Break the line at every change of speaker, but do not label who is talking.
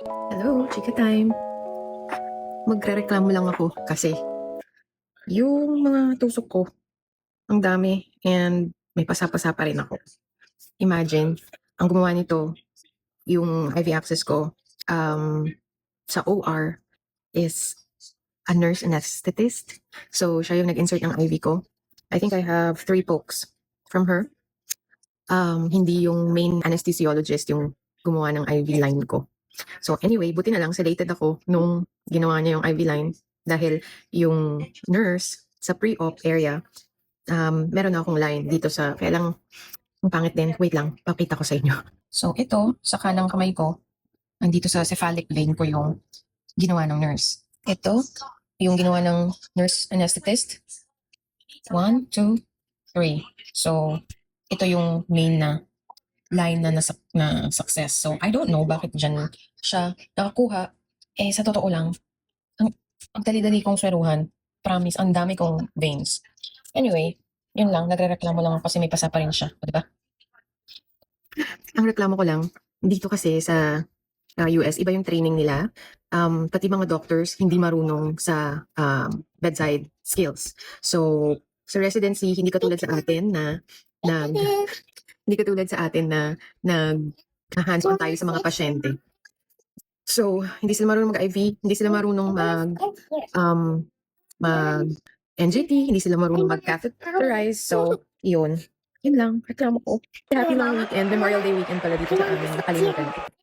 Hello, chika time. Magrereklamo lang ako kasi yung mga tusok ko, ang dami and may pasa-pasa pa rin ako. Imagine, ang gumawa nito, yung IV access ko, um, sa OR is a nurse anesthetist. So, siya yung nag-insert ng IV ko. I think I have 3 pokes from her. Hindi yung main anesthesiologist yung gumawa ng IV line ko. So anyway, buti na lang sedated ako nung ginawa niya yung IV line dahil yung nurse sa pre-op area, meron na akong line dito sa, kaya lang, ang pangit din. Wait lang, pakita ko sa inyo. So ito, sa kanang kamay ko, nandito sa cephalic vein ko yung ginawa ng nurse. Ito, yung ginawa ng nurse anesthetist. 1, 2, 3. So, ito yung main na line na success. So, I don't know bakit dyan siya nakakuha. Eh, sa totoo lang, ang, ang dali-dali kong sweruhan. Promise, ang dami kong veins. Anyway, yun lang. Nagre-reklamo lang ako kasi may pasa pa rin siya. O, diba? Ang reklamo ko lang, dito kasi sa US, iba yung training nila. Pati mga doctors, hindi marunong sa bedside skills. So, sa residency, hindi katulad sa atin na nag hindi katulad sa atin na nag hands-on tayo sa mga pasyente. So, hindi sila marunong mag-IV, hindi sila marunong mag NJT, hindi sila marunong mag-catheterize. So, yun. Yun lang, reklamo ko. Happy long weekend, Memorial Day weekend pala dito sa amin. Nakalimutan ko.